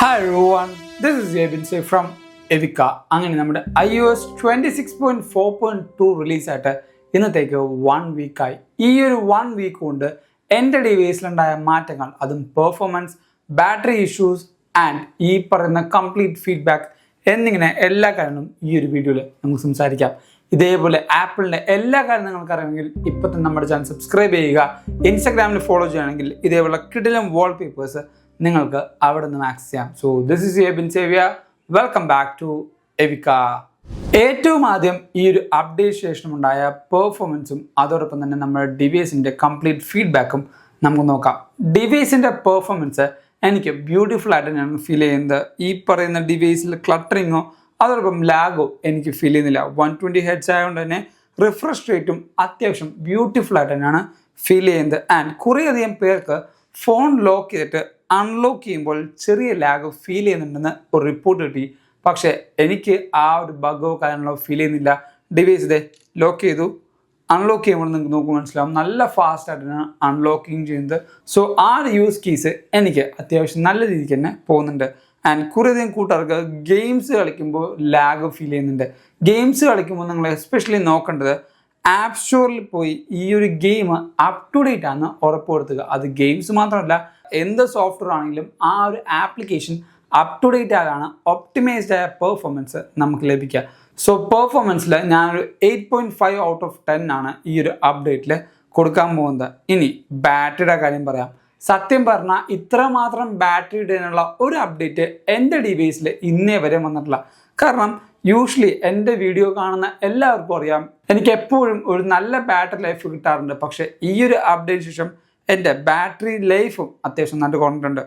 Hi everyone, this is Yabin Say from Evika. അങ്ങനെ നമ്മുടെ iOS 26.4.2 റിലീസായിട്ട് ഇന്നത്തേക്ക് 1 വീക്കായി. ഈ ഒരു 1 വീക്ക് കൊണ്ട് എൻ്റെ ഡിവൈസിലുണ്ടായ മാറ്റങ്ങൾ, അതും പെർഫോമൻസ്, ബാറ്ററി ഇഷ്യൂസ് ആൻഡ് ഈ പറയുന്ന കംപ്ലീറ്റ് ഫീഡ്ബാക്ക് എന്നിങ്ങനെ എല്ലാ കാര്യങ്ങളും ഈ ഒരു വീഡിയോയിൽ നമുക്ക് സംസാരിക്കാം. ഇതേപോലെ ആപ്പിളിൻ്റെ എല്ലാ കാര്യവും നിങ്ങൾക്ക് അറിയാമെങ്കിൽ ഇപ്പം തന്നെ നമ്മുടെ ചാനൽ സബ്സ്ക്രൈബ് ചെയ്യുക. ഇൻസ്റ്റാഗ്രാമിൽ ഫോളോ ചെയ്യുകയാണെങ്കിൽ ഇതേപോലെ കിടിലം വാൾപേപ്പേഴ്സ് നിങ്ങൾക്ക് അവിടെ നിന്ന് ആക്സസ് ചെയ്യാം. സോ ദിസ് ഈസ് എബിൻ സേവിയ, വെൽക്കം ബാക്ക് ടു എവിക്ക. ഏറ്റവും ആദ്യം ഈ ഒരു അപ്ഡേറ്റ് ശേഷമുണ്ടായ പെർഫോമൻസും അതോടൊപ്പം തന്നെ നമ്മുടെ ഡിവൈസിൻ്റെ കംപ്ലീറ്റ് ഫീഡ്ബാക്കും നമുക്ക് നോക്കാം. ഡിവൈസിൻ്റെ പെർഫോമൻസ് എനിക്ക് ബ്യൂട്ടിഫുൾ ആയിട്ട് ഞാൻ ഫീൽ ചെയ്യുന്നത്. ഈ പറയുന്ന ഡിവൈസിൽ ക്ലട്ടറിങ്ങോ അതോടൊപ്പം ലാഗോ എനിക്ക് ഫീൽ ചെയ്യുന്നില്ല. 120 ഹെഡ്സ് ആയതുകൊണ്ട് തന്നെ റിഫ്രഷ് റേറ്റും അത്യാവശ്യം ബ്യൂട്ടിഫുൾ ആയിട്ട് തന്നെയാണ് ഫീൽ ചെയ്യുന്നത്. ആൻഡ് കുറേയധികം പേർക്ക് ഫോൺ ലോക്ക് ചെയ്തിട്ട് അൺലോക്ക് ചെയ്യുമ്പോൾ ചെറിയ ലാഗ് ഫീൽ ചെയ്യുന്നുണ്ടെന്ന് ഒരു റിപ്പോർട്ട് കിട്ടി. പക്ഷേ എനിക്ക് ആ ഒരു ബഗോ കാര്യങ്ങളോ ഫീൽ ചെയ്യുന്നില്ല. ഡിവൈസ് ഇതേ ലോക്ക് ചെയ്തു, അൺലോക്ക് ചെയ്യുമ്പോൾ നിങ്ങൾക്ക് നോക്കുമ്പോൾ മനസ്സിലാവും നല്ല ഫാസ്റ്റ് ആയിട്ടാണ് അൺലോക്കിങ് ചെയ്യുന്നത്. സോ ആ ഒരു യൂസ് കേസ് എനിക്ക് അത്യാവശ്യം നല്ല രീതിക്ക് തന്നെ പോകുന്നുണ്ട്. ആൻഡ് കുറേയധികം കൂട്ടുകാർക്ക് ഗെയിംസ് കളിക്കുമ്പോൾ ലാഗ് ഫീൽ ചെയ്യുന്നുണ്ട്. ഗെയിംസ് കളിക്കുമ്പോൾ നിങ്ങൾ എസ്പെഷ്യലി നോക്കേണ്ടത് ആപ്പ് സ്റ്റോറിൽ പോയി ഈ ഒരു ഗെയിം അപ് ടു ഡേറ്റ് ആണെന്ന് ഉറപ്പുവരുത്തുക. അത് ഗെയിംസ് മാത്രമല്ല, എന്ത് സോഫ്റ്റ്വെയർ ആണെങ്കിലും ആ ഒരു ആപ്ലിക്കേഷൻ അപ് ടു ഡേറ്റ് ആയാണ് ഒപ്റ്റിമൈസ്ഡ് ആയ പെർഫോമൻസ് നമുക്ക് ലഭിക്കുക. സോ പെർഫോമൻസിൽ ഞാനൊരു 8.5 ഔട്ട് ഓഫ് 10 ആണ് ഈ ഒരു അപ്ഡേറ്റിൽ കൊടുക്കാൻ പോകുന്നത്. ഇനി ബാറ്ററിയുടെ കാര്യം പറയാം. സത്യം പറഞ്ഞാൽ ഇത്രമാത്രം ബാറ്ററി ഇടാനുള്ള ഒരു അപ്ഡേറ്റ് എൻ്റെ ഡിവൈസിൽ ഇന്നേ വരെ വന്നിട്ടില്ല. കാരണം യൂഷ്വലി എൻ്റെ വീഡിയോ കാണുന്ന എല്ലാവർക്കും അറിയാം, എനിക്ക് എപ്പോഴും ഒരു നല്ല ബാറ്ററി ലൈഫ് കിട്ടാറുണ്ട്. പക്ഷേ ഈ ഒരു അപ്ഡേറ്റ് ശേഷം എൻ്റെ ബാറ്ററി ലൈഫും അത്യാവശ്യം നല്ല കുറഞ്ഞിട്ടുണ്ട്.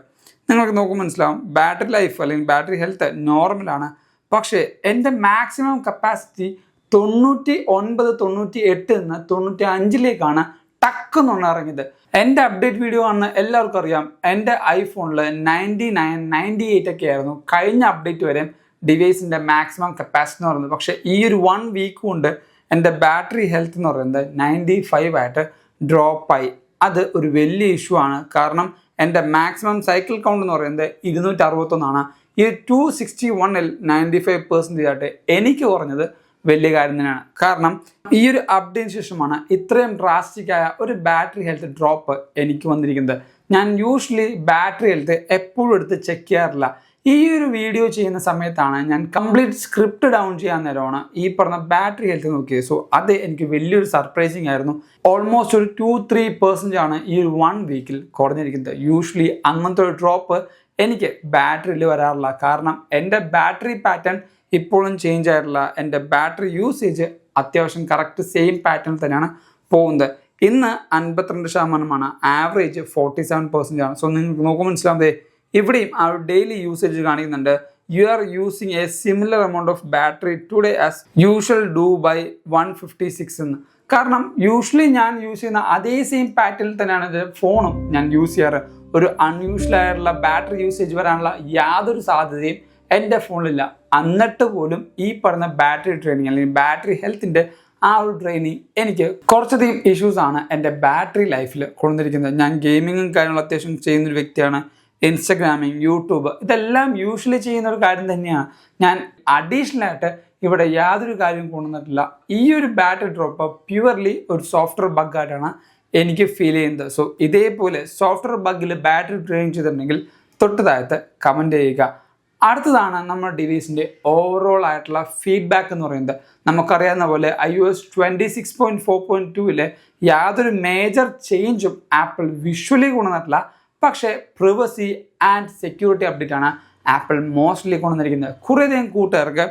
നിങ്ങൾക്ക് നോക്കുമ്പോൾ മനസ്സിലാവും ബാറ്ററി ലൈഫ് അല്ലെങ്കിൽ ബാറ്ററി ഹെൽത്ത് നോർമലാണ്. പക്ഷേ എൻ്റെ മാക്സിമം കപ്പാസിറ്റി 99-98 നിന്ന് 95 ടക്കെന്നുള്ള ഇറങ്ങിയത്. എൻ്റെ അപ്ഡേറ്റ് വീഡിയോ കാണുന്ന എല്ലാവർക്കും അറിയാം, എൻ്റെ ഐഫോണിൽ 99-98 ഒക്കെ ആയിരുന്നു കഴിഞ്ഞ അപ്ഡേറ്റ് വരെ ഡിവൈസിൻ്റെ മാക്സിമം കപ്പാസിറ്റി എന്ന് പറയുന്നത്. പക്ഷേ ഈ ഒരു 1 വീക്ക് കൊണ്ട് എൻ്റെ ബാറ്ററി ഹെൽത്ത് എന്ന് പറയുന്നത് 95 ആയിട്ട് ഡ്രോപ്പായി. അത് ഒരു വലിയ ഇഷ്യൂ ആണ്. കാരണം എൻ്റെ മാക്സിമം സൈക്കിൾ കൗണ്ട് എന്ന് പറയുന്നത് 261. ഈ 261-ൽ 95% ആയിട്ട് എനിക്ക് കുറഞ്ഞത് വലിയ കാര്യം തന്നെയാണ്. കാരണം ഈ ഒരു അപ്ഡേറ്റിന് ശേഷമാണ് ഇത്രയും ഡ്രാസ്റ്റിക്കായ ഒരു ബാറ്ററി ഹെൽത്ത് ഡ്രോപ്പ് എനിക്ക് വന്നിരിക്കുന്നത്. ഞാൻ യൂഷ്വലി ബാറ്ററി ഹെൽത്ത് എപ്പോഴും എടുത്ത് ചെക്ക് ചെയ്യാറില്ല. ഈ ഒരു വീഡിയോ ചെയ്യുന്ന സമയത്താണ് ഞാൻ കംപ്ലീറ്റ് സ്ക്രിപ്റ്റ് ഡൗൺ ചെയ്യാൻ നേരമാണ് ഈ പറഞ്ഞ ബാറ്ററി ഹെൽത്ത് നോക്കിയത്. സോ അത് എനിക്ക് വലിയൊരു സർപ്രൈസിങ് ആയിരുന്നു. ഓൾമോസ്റ്റ് ഒരു 2-3% ആണ് ഈ ഒരു 1 വീക്കിൽ കുറഞ്ഞിരിക്കുന്നത്. യൂഷ്വലി അങ്ങനത്തെ ഒരു ഡ്രോപ്പ് എനിക്ക് ബാറ്ററിയിൽ വരാറില്ല. കാരണം എൻ്റെ ബാറ്ററി പാറ്റേൺ ഇപ്പോഴും ചേഞ്ച് ആയിട്ടില്ല. എൻ്റെ ബാറ്ററി യൂസേജ് അത്യാവശ്യം കറക്റ്റ് സെയിം പാറ്റേണിൽ തന്നെയാണ് പോകുന്നത്. ഇന്ന് 52%, ആവറേജ് 47% ആണ്. സോ നിങ്ങൾക്ക് നോക്കുമ്പോൾ മനസ്സിലാവുന്നത് ഇവിടെയും ആ ഒരു ഡെയിലി യൂസേജ് കാണിക്കുന്നുണ്ട്. You are using a similar amount of battery today as usual do by 156 എന്ന്. കാരണം യൂഷ്വലി ഞാൻ യൂസ് ചെയ്യുന്ന അതേ സെയിം പാറ്റേണിൽ തന്നെയാണ് ഫോണും ഞാൻ യൂസ് ചെയ്യാറ്. ഒരു അൺയൂഷ്വൽ ആയിട്ടുള്ള ബാറ്ററി യൂസേജ് വരാനുള്ള യാതൊരു സാധ്യതയും എൻ്റെ ഫോണിലില്ല. എന്നിട്ട് പോലും ഈ പറഞ്ഞ ബാറ്ററി ട്രെയിനിങ് അല്ലെങ്കിൽ ബാറ്ററി ഹെൽത്തിൻ്റെ ആ ഒരു ട്രെയിനിങ് എനിക്ക് കുറച്ചധികം ഇഷ്യൂസാണ് എൻ്റെ ബാറ്ററി ലൈഫിൽ കൊണ്ടുവന്നിരിക്കുന്നത്. ഞാൻ ഗെയിമിങ്ങും കാര്യങ്ങളും അത്യാവശ്യം ചെയ്യുന്നൊരു വ്യക്തിയാണ്. ഇൻസ്റ്റഗ്രാമിങ്, യൂട്യൂബ് ഇതെല്ലാം യൂഷ്വലി ചെയ്യുന്ന ഒരു കാര്യം തന്നെയാണ്. ഞാൻ അഡീഷണലായിട്ട് ഇവിടെ യാതൊരു കാര്യവും കൊണ്ടുവന്നിട്ടില്ല. ഈ ഒരു ബാറ്ററി ഡ്രോപ്പ് പ്യുവർലി ഒരു സോഫ്റ്റ്വെയർ ബഗ്ഗായിട്ടാണ് എനിക്ക് ഫീൽ ചെയ്യുന്നത്. സോ ഇതേപോലെ സോഫ്റ്റ്വെയർ ബഗ്ഗിൽ ബാറ്ററി ട്രെയിൻ ചെയ്തിട്ടുണ്ടെങ്കിൽ തൊട്ടതായിട്ട് കമൻറ്റ് ചെയ്യുക. അടുത്തതാണ് നമ്മുടെ ഡിവൈസിൻ്റെ ഓവറോൾ ആയിട്ടുള്ള ഫീഡ്ബാക്ക് എന്ന് പറയുന്നത്. നമുക്കറിയാവുന്ന പോലെ iOS 26.4.2-ലെ യാതൊരു മേജർ ചേഞ്ചും ആപ്പിൾ വിഷ്വലി കൊണ്ടുവന്നിട്ടില്ല. പക്ഷേ പ്രിവസി ആൻഡ് സെക്യൂരിറ്റി അപ്ഡേറ്റ് ആണ് ആപ്പിൾ മോസ്റ്റ്ലി കൊണ്ടുവന്നിരിക്കുന്നത്. കുറേയധികം കൂട്ടുകാർക്ക്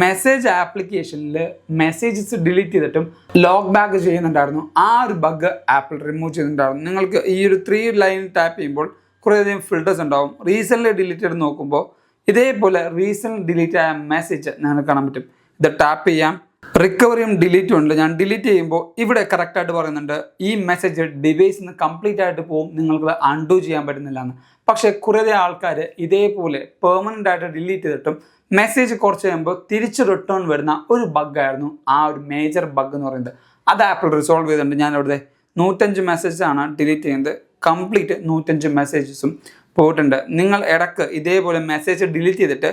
മെസ്സേജ് ആപ്ലിക്കേഷനിൽ മെസ്സേജസ് ഡിലീറ്റ് ചെയ്തിട്ടും ലോക്ക് ബാക്ക് ചെയ്യുന്നുണ്ടായിരുന്നു. ആ ഒരു ബഗ് ആപ്പിൾ റിമൂവ് ചെയ്തിട്ടുണ്ടായിരുന്നു. നിങ്ങൾക്ക് ഈ ഒരു 3 ലൈൻ ടാപ്പ് ചെയ്യുമ്പോൾ കുറേയധികം ഫിൽറ്റേഴ്സ് ഉണ്ടാവും. റീസെൻ്റ്ലി ഡിലീറ്റ് ചെയ്ത് നോക്കുമ്പോൾ ഇതേപോലെ റീസെൻ്റ് ഡിലീറ്റ് ആയ മെസ്സേജ് നിങ്ങൾക്ക് കാണാൻ പറ്റും. ഇത് ടാപ്പ് ചെയ്യാം, റിക്കവറിയും ഡിലീറ്റും ഉണ്ട്. ഞാൻ ഡിലീറ്റ് ചെയ്യുമ്പോൾ ഇവിടെ കറക്റ്റായിട്ട് പറയുന്നുണ്ട് ഈ മെസ്സേജ് ഡിവൈസിൽ നിന്ന് കംപ്ലീറ്റ് ആയിട്ട് പോകും, നിങ്ങൾക്ക് അൺഡു ചെയ്യാൻ പറ്റുന്നില്ല എന്ന്. പക്ഷേ കുറേ ആൾക്കാർ ഇതേപോലെ പെർമനൻ്റ് ആയിട്ട് ഡിലീറ്റ് ചെയ്തിട്ടും മെസ്സേജ് കുറച്ച് കഴിയുമ്പോൾ തിരിച്ച് റിട്ടേൺ വരുന്ന ഒരു ബഗ്ഗായിരുന്നു ആ ഒരു മേജർ ബഗ് എന്ന് പറയുന്നത്. അത് ആപ്പിൾ റിസോൾവ് ചെയ്തിട്ടുണ്ട്. ഞാൻ ഇവിടെ 105 മെസ്സേജാണ് ഡിലീറ്റ് ചെയ്യുന്നത്. കംപ്ലീറ്റ് 105 മെസ്സേജസും പോയിട്ടുണ്ട്. നിങ്ങൾ ഇടയ്ക്ക് ഇതേപോലെ മെസ്സേജ് ഡിലീറ്റ് ചെയ്തിട്ട്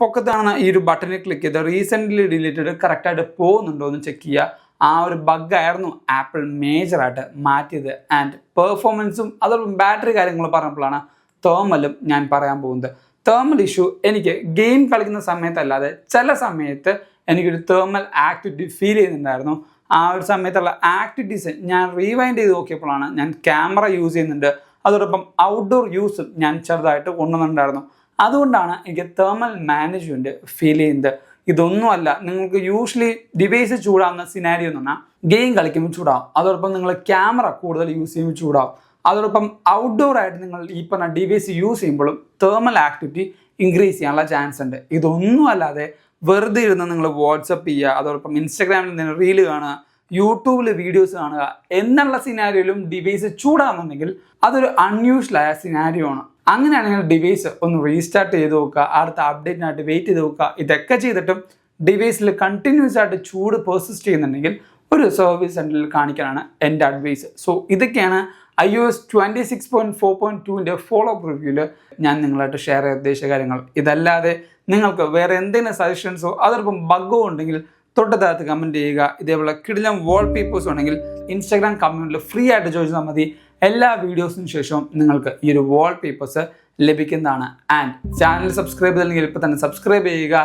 പൊക്കത്ത് കാണുന്ന ഈ ഒരു ബട്ടണിൽ ക്ലിക്ക് ചെയ്ത് റീസെൻ്റ്ലി ഡിലീറ്റഡ് കറക്റ്റായിട്ട് പോകുന്നുണ്ടോ എന്ന് ചെക്ക് ചെയ്യുക. ആ ഒരു ബഗ്ഗായിരുന്നു ആപ്പിൾ മേജറായിട്ട് മാറ്റിയത്. ആൻഡ് പെർഫോമൻസും അതോടൊപ്പം ബാറ്ററി കാര്യങ്ങൾ പറഞ്ഞപ്പോഴാണ് തേർമലും ഞാൻ പറയാൻ പോകുന്നത്. തേർമൽ ഇഷ്യൂ എനിക്ക് ഗെയിം കളിക്കുന്ന സമയത്തല്ലാതെ ചില സമയത്ത് എനിക്കൊരു തേർമൽ ആക്ടിവിറ്റി ഫീൽ ചെയ്യുന്നുണ്ടായിരുന്നു. ആ ഒരു സമയത്തുള്ള ആക്ടിവിറ്റീസ് ഞാൻ റീവൈൻഡ് ചെയ്ത് നോക്കിയപ്പോഴാണ് ഞാൻ ക്യാമറ യൂസ് ചെയ്യുന്നുണ്ട്, അതോടൊപ്പം ഔട്ട്ഡോർ യൂസും ഞാൻ ചെറുതായിട്ട് കൊണ്ടുവന്നിട്ടുണ്ടായിരുന്നു. അതുകൊണ്ടാണ് എനിക്ക് തേർമൽ മാനേജ്മെൻറ്റ് ഫീൽ ചെയ്യുന്നത്. ഇതൊന്നുമല്ല, നിങ്ങൾക്ക് യൂഷ്വലി ഡിവൈസ് ചൂടാവുന്ന സിനാരിയോ എന്ന് പറഞ്ഞാൽ ഗെയിം കളിക്കുമ്പോൾ ചൂടാവും, അതോടൊപ്പം നിങ്ങൾ ക്യാമറ കൂടുതൽ യൂസ് ചെയ്യുമ്പോൾ ചൂടാവും, അതോടൊപ്പം ഔട്ട്ഡോർ ആയിട്ട് നിങ്ങൾ ഈ പറഞ്ഞ ഡിവൈസ് യൂസ് ചെയ്യുമ്പോഴും തേർമൽ ആക്ടിവിറ്റി ഇൻക്രീസ് ചെയ്യാനുള്ള ചാൻസ് ഉണ്ട്. ഇതൊന്നും അല്ലാതെ വെറുതെ ഇരുന്ന് നിങ്ങൾ വാട്സപ്പ് ചെയ്യുക, അതോടൊപ്പം ഇൻസ്റ്റാഗ്രാമിൽ നിന്ന് റീല് കാണുക, യൂട്യൂബിൽ വീഡിയോസ് കാണുക എന്നുള്ള സിനാരിയോയിലും ഡിവൈസ് ചൂടാകുന്നുണ്ടെങ്കിൽ അതൊരു അൺയൂഷ്വലായ സിനാരിയോ ആണ്. അങ്ങനെയാണെങ്കിൽ ഡിവൈസ് ഒന്ന് റീസ്റ്റാർട്ട് ചെയ്ത് നോക്കുക, അടുത്ത അപ്ഡേറ്റിനായിട്ട് വെയിറ്റ് ചെയ്ത് നോക്കുക. ഇതൊക്കെ ചെയ്തിട്ടും ഡിവൈസിൽ കണ്ടിന്യൂസ് ആയിട്ട് ചൂട് പെർസിസ്റ്റ് ചെയ്യുന്നുണ്ടെങ്കിൽ ഒരു സർവീസ് സെൻറ്ററിൽ കാണിക്കാനാണ് എൻ്റെ അഡ്വൈസ്. സോ ഇതൊക്കെയാണ് iOS 26.4.2ൻ്റെ ഫോളോ അപ്പ് റിവ്യൂവിൽ ഞാൻ നിങ്ങളായിട്ട് ഷെയർ ചെയ്യാൻ ഉദ്ദേശിച്ച കാര്യങ്ങൾ. ഇതല്ലാതെ നിങ്ങൾക്ക് വേറെ എന്തെങ്കിലും സജഷൻസോ അതോടൊപ്പം ബഗ്ഗോ ഉണ്ടെങ്കിൽ തൊട്ടതാകത്ത് കമൻറ്റ് ചെയ്യുക. ഇതേപോലെ കിടിലം വാൾപേപ്പേഴ്സ് ഉണ്ടെങ്കിൽ ഇൻസ്റ്റാഗ്രാം കമ്മ്യൂണിറ്റിയിൽ ഫ്രീ ആയിട്ട് ചോദിച്ചാൽ മതി. എല്ലാ വീഡിയോസിന് ശേഷവും നിങ്ങൾക്ക് ഈ ഒരു വാൾപേപ്പേഴ്സ് ലഭിക്കുന്നതാണ്. ആൻഡ് ചാനൽ സബ്സ്ക്രൈബ് ചെയ്തില്ലെങ്കിൽ ഇപ്പോൾ തന്നെ സബ്സ്ക്രൈബ് ചെയ്യുക.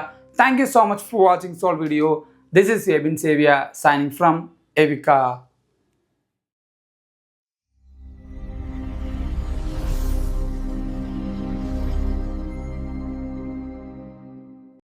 Thank you so much for watching soul video. This is Ebin സേവിയ സൈനിങ് ഫ്രം എവിക്ക.